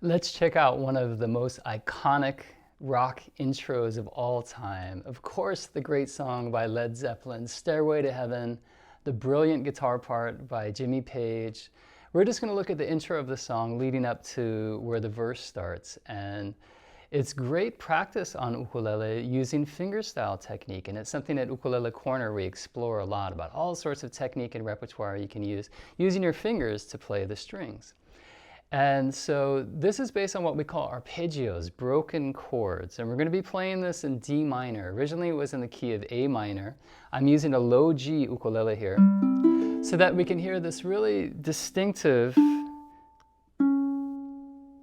Let's check out one of the most iconic rock intros of all time. Of course, the great song by Led Zeppelin, Stairway to Heaven, the brilliant guitar part by Jimmy Page. We're just going to look at the intro of the song leading up to where the verse starts. And it's great practice on ukulele using fingerstyle technique. And it's something at Ukulele Corner we explore a lot about all sorts of technique and repertoire you can use using your fingers to play the strings. And so this is based on what we call arpeggios, broken chords. And we're going to be playing this in D minor. Originally it was in the key of A minor. I'm using a low G ukulele here so that we can hear this really distinctive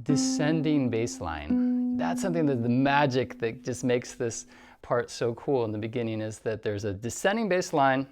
descending bass line. That's something that the magic that just makes this part so cool in the beginning is that there's a descending bass line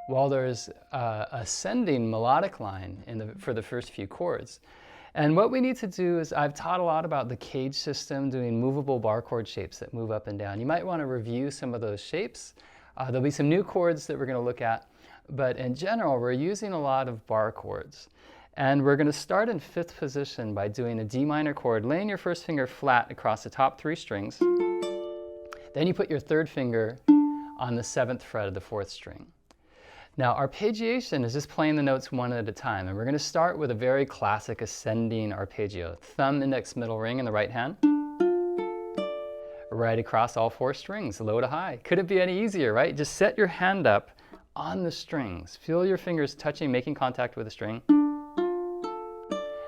while there's a ascending melodic line for the first few chords. And what we need to do is, I've taught a lot about the cage system, doing movable bar chord shapes that move up and down. You might want to review some of those shapes. There'll be some new chords that we're going to look at, but in general, we're using a lot of bar chords. And we're going to start in 5th position by doing a D minor chord, laying your first finger flat across the top 3 strings. Then you put your 3rd finger on the 7th fret of the 4th string. Now, arpeggiation is just playing the notes one at a time, and we're going to start with a very classic ascending arpeggio. Thumb, index, middle ring in the right hand, right across all 4 strings, low to high. Could it be any easier, right? Just set your hand up on the strings. Feel your fingers touching, making contact with the string.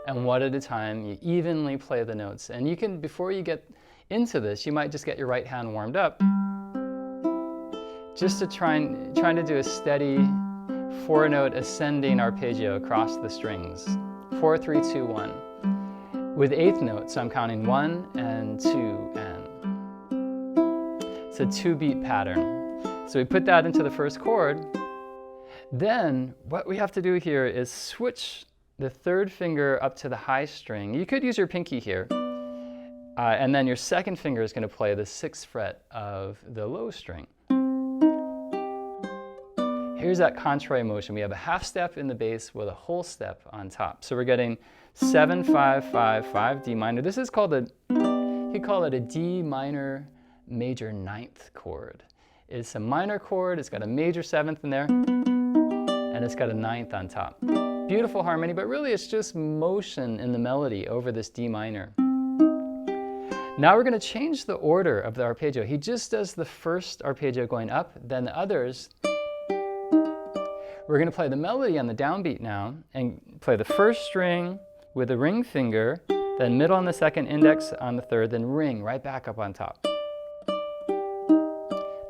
And one at a time, you evenly play the notes. And you can, before you get into this, you might just get your right hand warmed up, just to trying to do a steady 4-note ascending arpeggio across the strings. 4, 3, 2, 1. With 8th note, so I'm counting 1 and 2 and. It's a 2-beat pattern. So we put that into the first chord. Then what we have to do here is switch the 3rd finger up to the high string. You could use your pinky here. And then your 2nd finger is going to play the 6th fret of the low string. Here's that contrary motion. We have a half step in the bass with a whole step on top. So we're getting 7, 5, 5, 5, D minor. This is called you call it a D minor major 9th chord. It's a minor chord, it's got a major 7th in there, and it's got a 9th on top. Beautiful harmony, but really it's just motion in the melody over this D minor. Now we're going to change the order of the arpeggio. He just does the first arpeggio going up, then the others. We're going to play the melody on the downbeat now and play the first string with the ring finger, then middle on the 2nd, index on the 3rd, then ring right back up on top.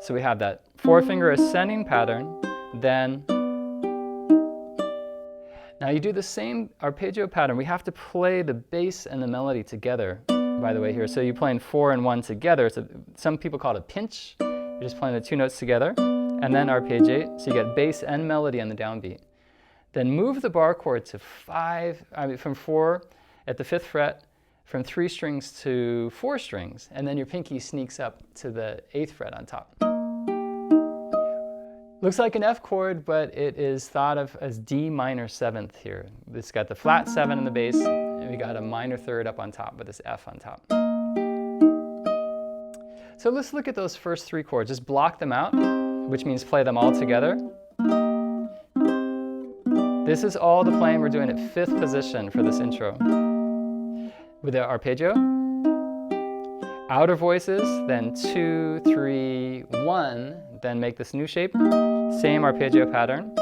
So we have that 4-finger ascending pattern, then. Now you do the same arpeggio pattern. We have to play the bass and the melody together, by the way, here. So you're playing 4 and 1 together. Some people call it a pinch. You're just playing the 2 notes together. And then arpeggiate, so you get bass and melody on the downbeat. Then move the bar chord to from 4 at the 5th fret, from 3 strings to 4 strings, and then your pinky sneaks up to the 8th fret on top. Looks like an F chord, but it is thought of as D minor 7th here. It's got the flat 7 in the bass, and we got a minor 3rd up on top with this F on top. So let's look at those first 3 chords. Just block them out, which means play them all together. This is all the playing we're doing at 5th position for this intro. With the arpeggio, outer voices, then 2, 3, 1, then make this new shape, same arpeggio pattern.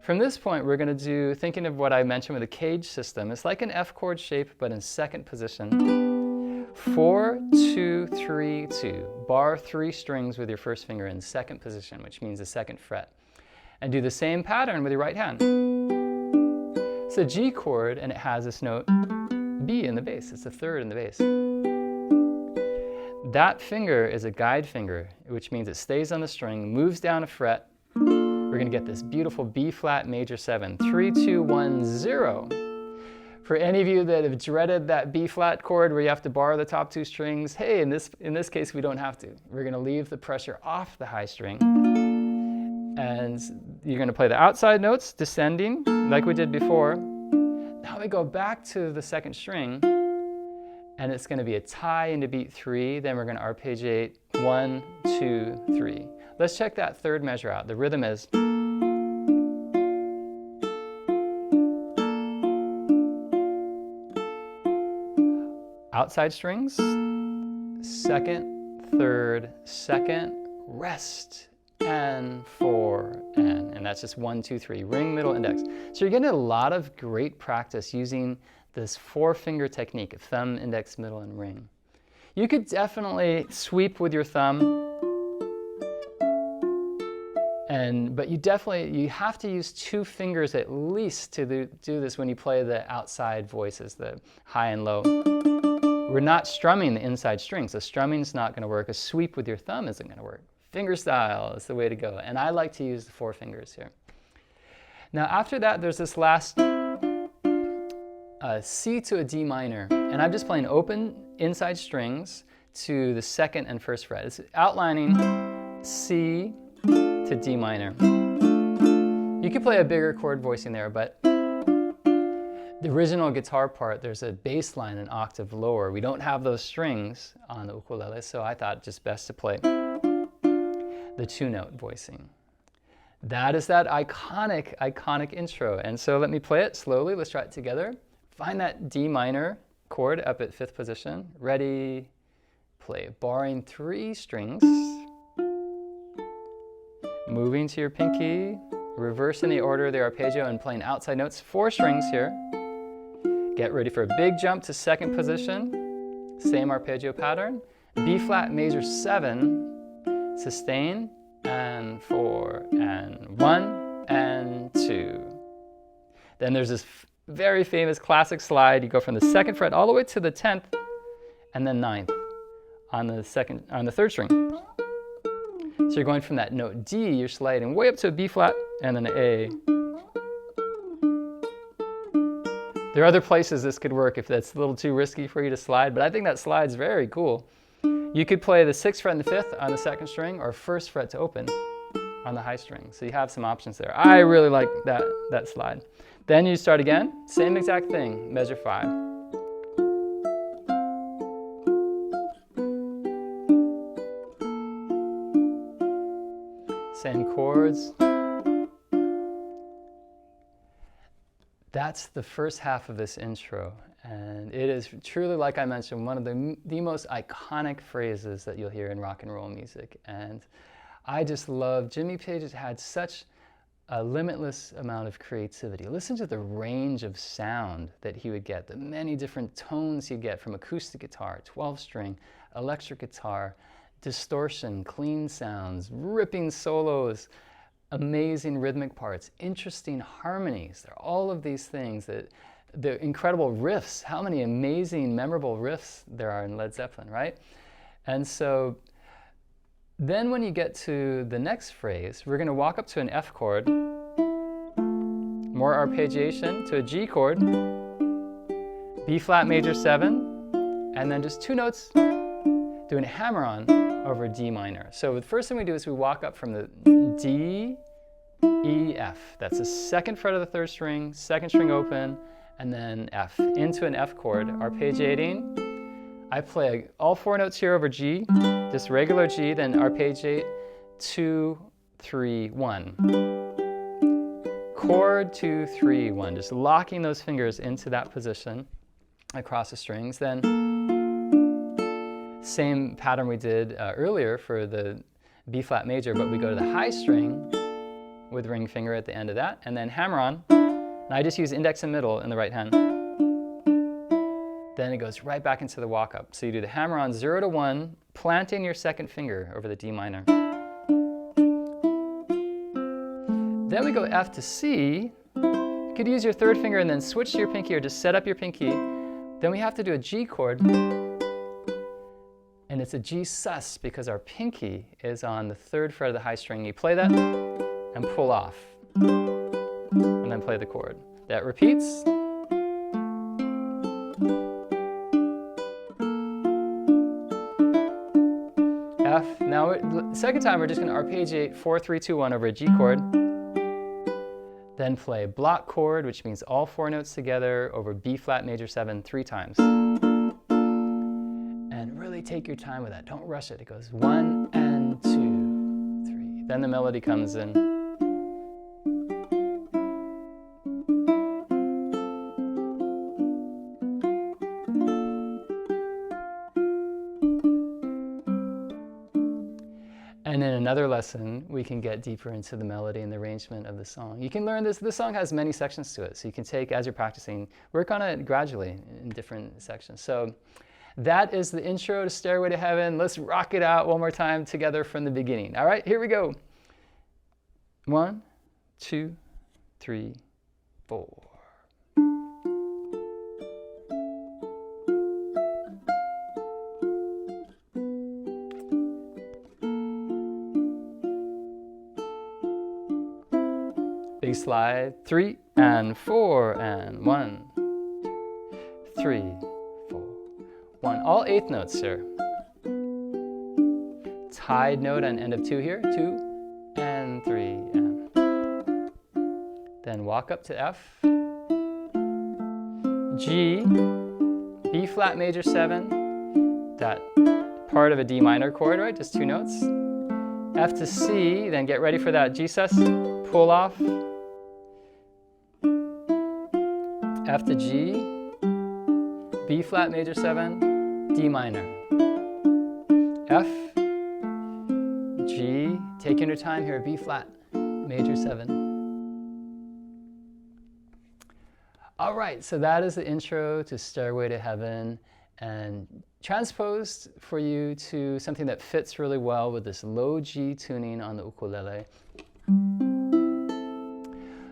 From this point, we're going to do, thinking of what I mentioned with the cage system, it's like an F chord shape, but in 2nd position. 4, 2, 3, 2. Bar 3 strings with your first finger in 2nd position, which means the 2nd fret. And do the same pattern with your right hand. It's a G chord, and it has this note B in the bass. It's the 3rd in the bass. That finger is a guide finger, which means it stays on the string, moves down a fret. We're going to get this beautiful B flat major 7. 3, 2, 1, 0. For any of you that have dreaded that B flat chord where you have to bar the top 2 strings, hey, in this case we don't have to. We're going to leave the pressure off the high string And you're going to play the outside notes, descending, like we did before. Now we go back to the second string, and it's going to be a tie into beat 3. Then we're going to arpeggiate 1, 2, 3. Let's check that third measure out. The rhythm is outside strings, second, third, second, rest, and 4, and that's just 1, 2, 3, ring, middle, index. So you're getting a lot of great practice using this 4-finger technique of thumb, index, middle, and ring. You could definitely sweep with your thumb, but you have to use 2 fingers at least to do this when you play the outside voices, the high and low. We're not strumming the inside strings. The strumming's not going to work. A sweep with your thumb isn't going to work. Finger style is the way to go. And I like to use the 4 fingers here. Now after that, there's this last C to a D minor. And I'm just playing open inside strings to the 2nd and 1st fret. It's outlining C to D minor. You could play a bigger chord voicing there, but the original guitar part, there's a bass line an octave lower. We don't have those strings on the ukulele, so I thought just best to play the 2-note voicing. That is that iconic intro. And so let me play it slowly. Let's try it together. Find that D minor chord up at 5th position. Ready, play. Barring 3 strings. Moving to your pinky. Reversing the order of the arpeggio and playing outside notes. 4 strings here. Get ready for a big jump to 2nd position. Same arpeggio pattern. B flat major 7. Sustain, and 4, and 1, and 2. Then there's this very famous classic slide. You go from the 2nd fret all the way to the 10th, and then 9th on the 3rd string. So you're going from that note D, you're sliding way up to a B flat, and then an A. There are other places this could work if that's a little too risky for you to slide, but I think that slide's very cool. You could play the 6th fret and the 5th on the 2nd string, or 1st fret to open on the high string. So you have some options there. I really like that slide. Then you start again, same exact thing, measure 5. Same chords. That's the first half of this intro, and it is truly, like I mentioned, one of the most iconic phrases that you'll hear in rock and roll music. And I just love, Jimmy Page has had such a limitless amount of creativity. Listen to the range of sound that he would get, the many different tones he'd get from acoustic guitar, 12-string, electric guitar, distortion, clean sounds, ripping solos, amazing rhythmic parts, interesting harmonies. There are all of these things, the incredible riffs, how many amazing, memorable riffs there are in Led Zeppelin, right? And so then when you get to the next phrase, we're going to walk up to an F chord, more arpeggiation to a G chord, B flat major 7, and then just 2 notes doing a hammer-on over D minor. So the first thing we do is we walk up from the D, E, F. That's the 2nd fret of the 3rd string, 2nd string open, and then F into an F chord, arpeggiating. I play all 4 notes here over G, just regular G, then arpeggiate 2, 3, 1. Chord 2, 3, 1, just locking those fingers into that position across the strings. Then same pattern we did earlier for the B flat major, but we go to the high string with ring finger at the end of that, and then hammer on. And I just use index and middle in the right hand. Then it goes right back into the walk up. So you do the hammer on 0 to 1, planting your 2nd finger over the D minor. Then we go F to C. You could use your 3rd finger and then switch to your pinky, or just set up your pinky. Then we have to do a G chord. And it's a G sus because our pinky is on the 3rd fret of the high string. You play that and pull off, and then play the chord. That repeats. F. Now, second time, we're just going to arpeggiate 4, 3, 2, 1 over a G chord. Then play block chord, which means all 4 notes together over B flat major 7 3 times. And really take your time with that. Don't rush it. It goes 1 and 2, 3. Then the melody comes in. And in another lesson, we can get deeper into the melody and the arrangement of the song. You can learn this. This song has many sections to it, so you can take, as you're practicing, work on it gradually in different sections. So that is the intro to Stairway to Heaven. Let's rock it out one more time together from the beginning. All right, here we go. 1, 2, 3, 4. Big slide, 3 and 4 and 1, 3, 4, 1. All 8th notes here. Tied note on end of 2 here, 2 and 3 and. Then walk up to F, G, B flat major 7, that part of a D minor chord, right? Just 2 notes. F to C, then get ready for that G sus, pull off. F to G, B flat major 7, D minor. F, G, taking your time here, B flat major 7. All right, so that is the intro to Stairway to Heaven, and transposed for you to something that fits really well with this low G tuning on the ukulele.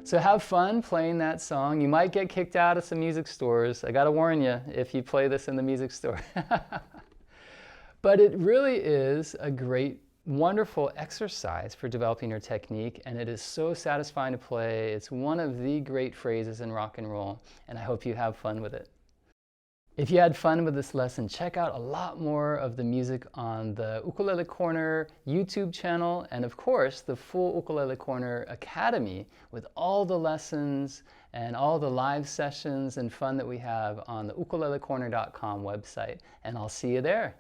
So have fun playing that song. You might get kicked out of some music stores. I gotta warn you if you play this in the music store. But it really is a great, wonderful exercise for developing your technique, and it is so satisfying to play. It's one of the great phrases in rock and roll, and I hope you have fun with it. If you had fun with this lesson, check out a lot more of the music on the Ukulele Corner YouTube channel, and of course the full Ukulele Corner Academy with all the lessons and all the live sessions and fun that we have on the ukulelecorner.com website. And I'll see you there.